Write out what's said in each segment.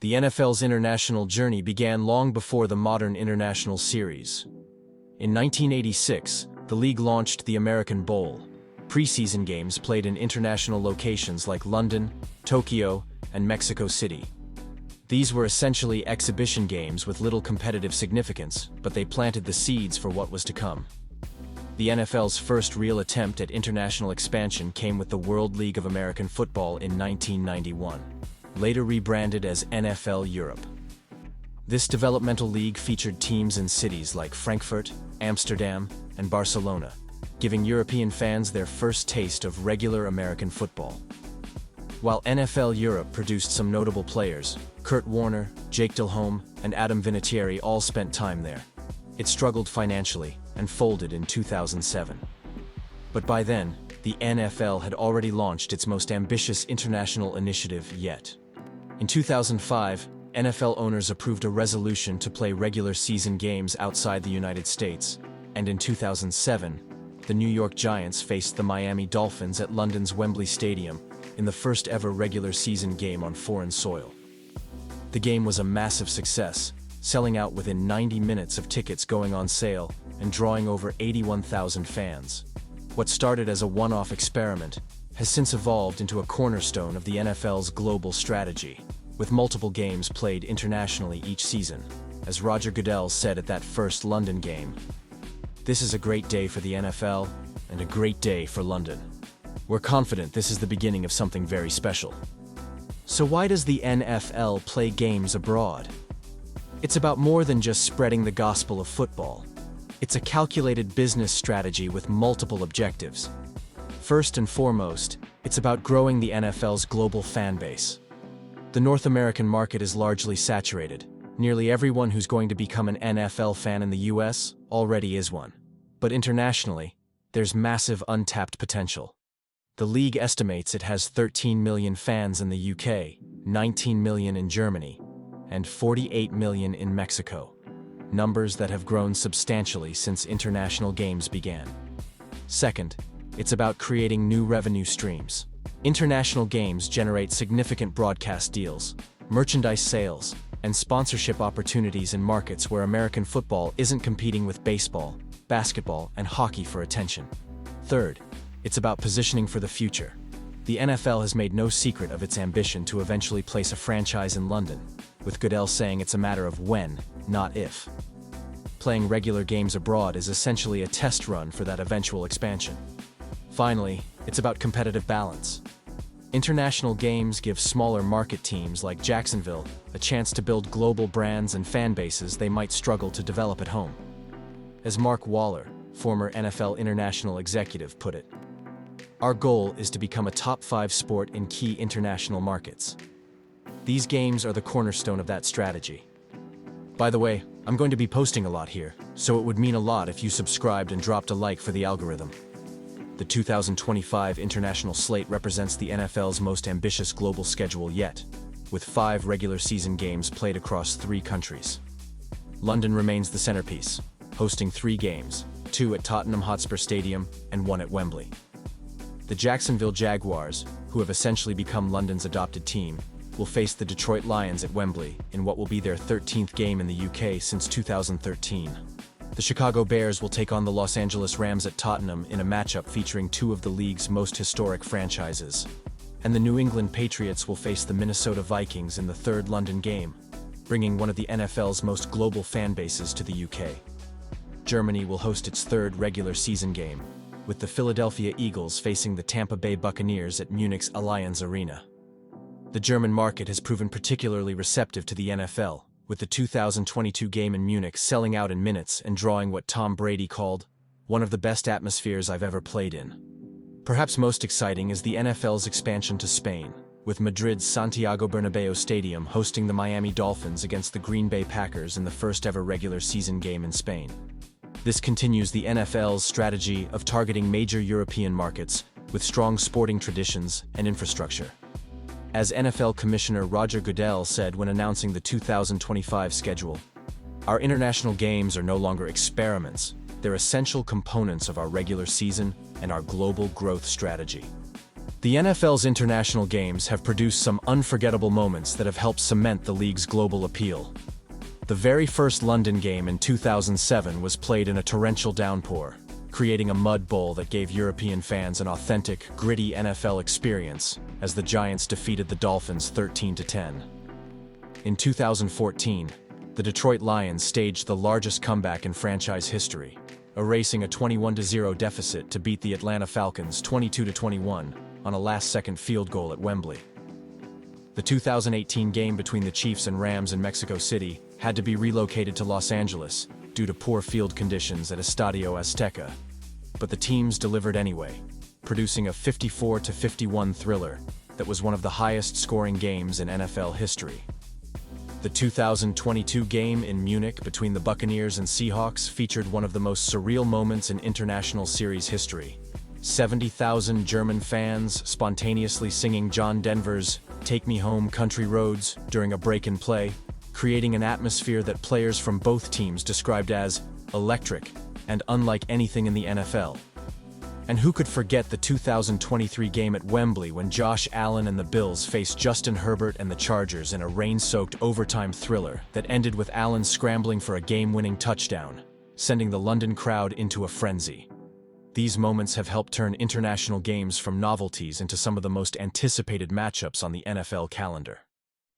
The NFL's international journey began long before the modern international series. In 1986, the league launched the American Bowl, preseason games played in international locations like London, Tokyo, and Mexico City. These were essentially exhibition games with little competitive significance, but they planted the seeds for what was to come. The NFL's first real attempt at international expansion came with the World League of American Football in 1991, later rebranded as NFL Europe. This developmental league featured teams in cities like Frankfurt, Amsterdam, and Barcelona, giving European fans their first taste of regular American football. While NFL Europe produced some notable players, Kurt Warner, Jake Delhomme, and Adam Vinatieri all spent time there. It struggled financially and folded in 2007. But by then, the NFL had already launched its most ambitious international initiative yet. In 2005, NFL owners approved a resolution to play regular season games outside the United States, and in 2007, the New York Giants faced the Miami Dolphins at London's Wembley Stadium in the first ever regular season game on foreign soil. The game was a massive success, selling out within 90 minutes of tickets going on sale and drawing over 81,000 fans. What started as a one-off experiment has since evolved into a cornerstone of the NFL's global strategy, with multiple games played internationally each season. As Roger Goodell said at that first London game, "This is a great day for the NFL and a great day for London. We're confident this is the beginning of something very special." So why does the NFL play games abroad? It's about more than just spreading the gospel of football. It's a calculated business strategy with multiple objectives. First and foremost, it's about growing the NFL's global fan base. The North American market is largely saturated. Nearly everyone who's going to become an NFL fan in the US already is one. But internationally, there's massive untapped potential. The league estimates it has 13 million fans in the UK, 19 million in Germany, and 48 million in Mexico, numbers that have grown substantially since international games began. Second, it's about creating new revenue streams. International games generate significant broadcast deals, merchandise sales, and sponsorship opportunities in markets where American football isn't competing with baseball, basketball, and hockey for attention. Third, it's about positioning for the future. The NFL has made no secret of its ambition to eventually place a franchise in London, with Goodell saying it's a matter of when, not if. Playing regular games abroad is essentially a test run for that eventual expansion. Finally, it's about competitive balance. International games give smaller market teams like Jacksonville a chance to build global brands and fan bases they might struggle to develop at home. As Mark Waller, former NFL International executive, put it, "Our goal is to become a top 5 sport in key international markets." These games are the cornerstone of that strategy. By the way, I'm going to be posting a lot here, so it would mean a lot if you subscribed and dropped a like for the algorithm. The 2025 international slate represents the NFL's most ambitious global schedule yet, with 5 regular season games played across 3 countries. London remains the centerpiece, hosting 3 games, 2 at Tottenham Hotspur Stadium and 1 at Wembley. The Jacksonville Jaguars, who have essentially become London's adopted team, will face the Detroit Lions at Wembley in what will be their 13th game in the UK since 2013. The Chicago Bears will take on the Los Angeles Rams at Tottenham in a matchup featuring 2 of the league's most historic franchises. And the New England Patriots will face the Minnesota Vikings in the 3rd London game, bringing one of the NFL's most global fan bases to the UK. Germany will host its 3rd regular season game, with the Philadelphia Eagles facing the Tampa Bay Buccaneers at Munich's Allianz Arena. The German market has proven particularly receptive to the NFL, with the 2022 game in Munich selling out in minutes and drawing what Tom Brady called one of the best atmospheres I've ever played in. Perhaps most exciting is the NFL's expansion to Spain, with Madrid's Santiago Bernabéu Stadium hosting the Miami Dolphins against the Green Bay Packers in the first ever regular season game in Spain. This continues the NFL's strategy of targeting major European markets with strong sporting traditions and infrastructure. As NFL Commissioner Roger Goodell said when announcing the 2025 schedule, "Our international games are no longer experiments, they're essential components of our regular season and our global growth strategy." The NFL's international games have produced some unforgettable moments that have helped cement the league's global appeal. The very first London game in 2007 was played in a torrential downpour, creating a mud bowl that gave European fans an authentic, gritty NFL experience as the Giants defeated the Dolphins 13-10. In 2014, the Detroit Lions staged the largest comeback in franchise history, erasing a 21-0 deficit to beat the Atlanta Falcons 22-21 on a last-second field goal at Wembley. The 2018 game between the Chiefs and Rams in Mexico City had to be relocated to Los Angeles due to poor field conditions at Estadio Azteca, but the teams delivered anyway, producing a 54-51 thriller that was one of the highest-scoring games in NFL history. The 2022 game in Munich between the Buccaneers and Seahawks featured one of the most surreal moments in international series history. 70,000 German fans spontaneously singing John Denver's "Take Me Home, Country Roads" during a break in play, creating an atmosphere that players from both teams described as electric and unlike anything in the NFL. And who could forget the 2023 game at Wembley when Josh Allen and the Bills faced Justin Herbert and the Chargers in a rain-soaked overtime thriller that ended with Allen scrambling for a game-winning touchdown, sending the London crowd into a frenzy. These moments have helped turn international games from novelties into some of the most anticipated matchups on the NFL calendar.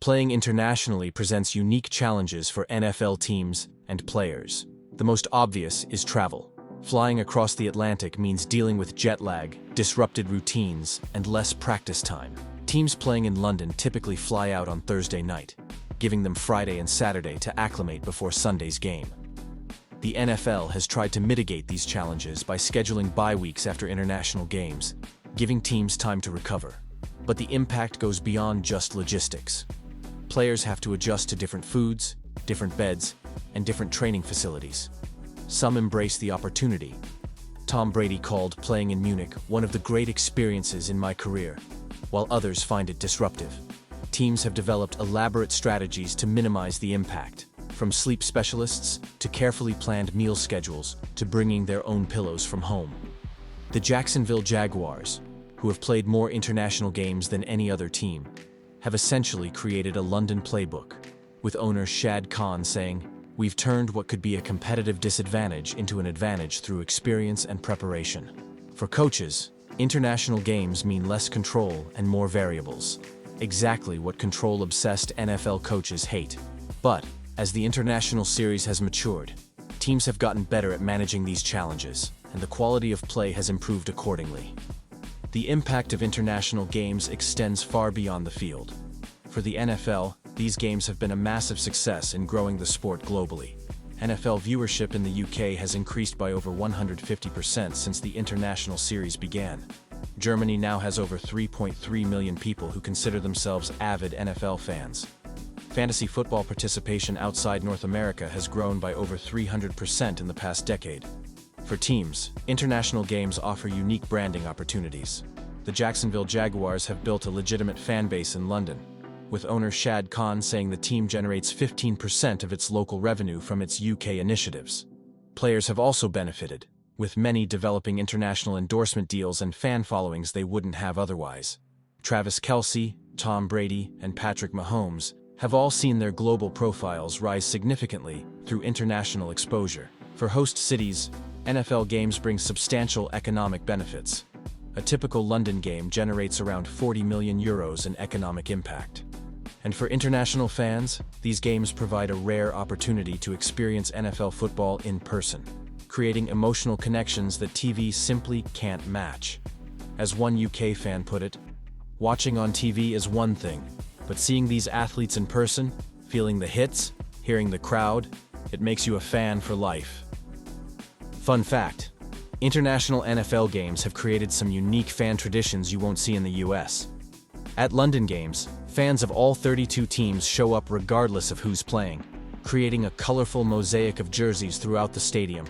Playing internationally presents unique challenges for NFL teams and players. The most obvious is travel. Flying across the Atlantic means dealing with jet lag, disrupted routines, and less practice time. Teams playing in London typically fly out on Thursday night, giving them Friday and Saturday to acclimate before Sunday's game. The NFL has tried to mitigate these challenges by scheduling bye weeks after international games, giving teams time to recover. But the impact goes beyond just logistics. Players have to adjust to different foods, different beds, and different training facilities. Some embrace the opportunity. Tom Brady called playing in Munich one of the great experiences in my career, while others find it disruptive. Teams have developed elaborate strategies to minimize the impact, from sleep specialists to carefully planned meal schedules to bringing their own pillows from home. The Jacksonville Jaguars, who have played more international games than any other team, have essentially created a London playbook, with owner Shad Khan saying, "We've turned what could be a competitive disadvantage into an advantage through experience and preparation." For coaches, international games mean less control and more variables. Exactly what control-obsessed NFL coaches hate. But, as the international series has matured, teams have gotten better at managing these challenges, and the quality of play has improved accordingly. The impact of international games extends far beyond the field. For the NFL, these games have been a massive success in growing the sport globally. NFL viewership in the UK has increased by over 150% since the international series began. Germany now has over 3.3 million people who consider themselves avid NFL fans. Fantasy football participation outside North America has grown by over 300% in the past decade. For teams, international games offer unique branding opportunities. The Jacksonville Jaguars have built a legitimate fan base in London, with owner Shad Khan saying the team generates 15% of its local revenue from its UK initiatives. Players have also benefited, with many developing international endorsement deals and fan followings they wouldn't have otherwise. Travis Kelce, Tom Brady, and Patrick Mahomes have all seen their global profiles rise significantly through international exposure. For host cities, NFL games bring substantial economic benefits. A typical London game generates around €40 million in economic impact. And for international fans, these games provide a rare opportunity to experience NFL football in person, creating emotional connections that TV simply can't match. As one UK fan put it, "Watching on TV is one thing, but seeing these athletes in person, feeling the hits, hearing the crowd, it makes you a fan for life." Fun fact: international NFL games have created some unique fan traditions you won't see in the US. At London games, fans of all 32 teams show up regardless of who's playing, creating a colorful mosaic of jerseys throughout the stadium.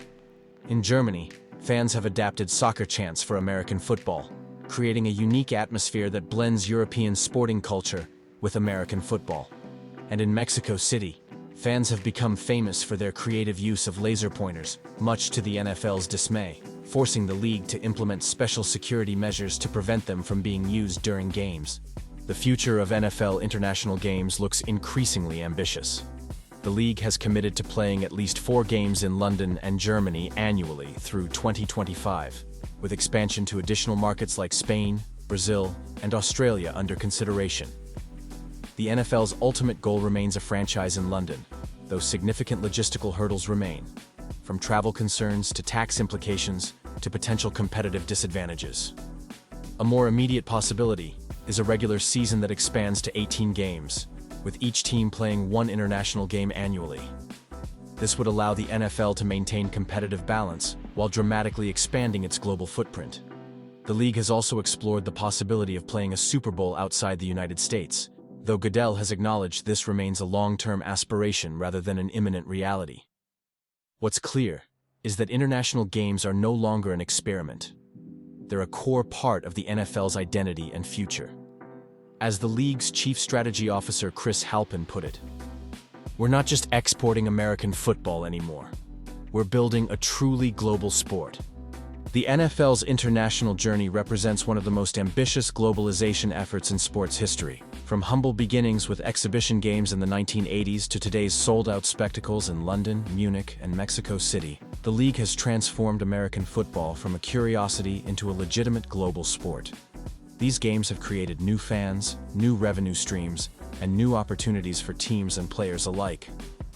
In Germany, fans have adapted soccer chants for American football, creating a unique atmosphere that blends European sporting culture with American football. And in Mexico City, fans have become famous for their creative use of laser pointers, much to the NFL's dismay. forcing the league to implement special security measures to prevent them from being used during games. The future of NFL international games looks increasingly ambitious. The league has committed to playing at least 4 games in London and Germany annually through 2025, with expansion to additional markets like Spain, Brazil, and Australia under consideration. The NFL's ultimate goal remains a franchise in London, though significant logistical hurdles remain, from travel concerns to tax implications to potential competitive disadvantages. A more immediate possibility is a regular season that expands to 18 games, with each team playing 1 international game annually. This would allow the NFL to maintain competitive balance while dramatically expanding its global footprint. The league has also explored the possibility of playing a Super Bowl outside the United States, though Goodell has acknowledged this remains a long-term aspiration rather than an imminent reality. What's clear is that international games are no longer an experiment. They're a core part of the NFL's identity and future. As the league's chief strategy officer Chris Halpin put it, "We're not just exporting American football anymore. We're building a truly global sport." The NFL's international journey represents one of the most ambitious globalization efforts in sports history. From humble beginnings with exhibition games in the 1980s to today's sold-out spectacles in London, Munich, and Mexico City, the league has transformed American football from a curiosity into a legitimate global sport. These games have created new fans, new revenue streams, and new opportunities for teams and players alike.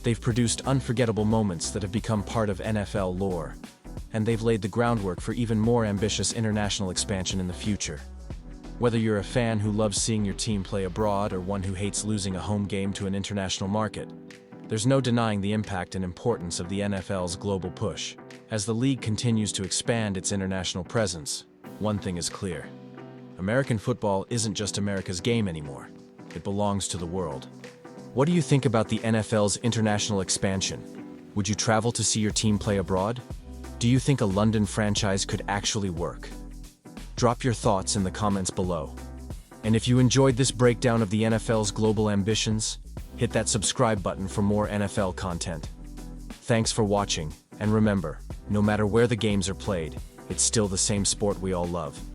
They've produced unforgettable moments that have become part of NFL lore, and they've laid the groundwork for even more ambitious international expansion in the future. Whether you're a fan who loves seeing your team play abroad or one who hates losing a home game to an international market, there's no denying the impact and importance of the NFL's global push. As the league continues to expand its international presence, one thing is clear: American football isn't just America's game anymore. It belongs to the world. What do you think about the NFL's international expansion? Would you travel to see your team play abroad? Do you think a London franchise could actually work? Drop your thoughts in the comments below. And if you enjoyed this breakdown of the NFL's global ambitions, hit that subscribe button for more NFL content. Thanks for watching, and remember, no matter where the games are played, it's still the same sport we all love.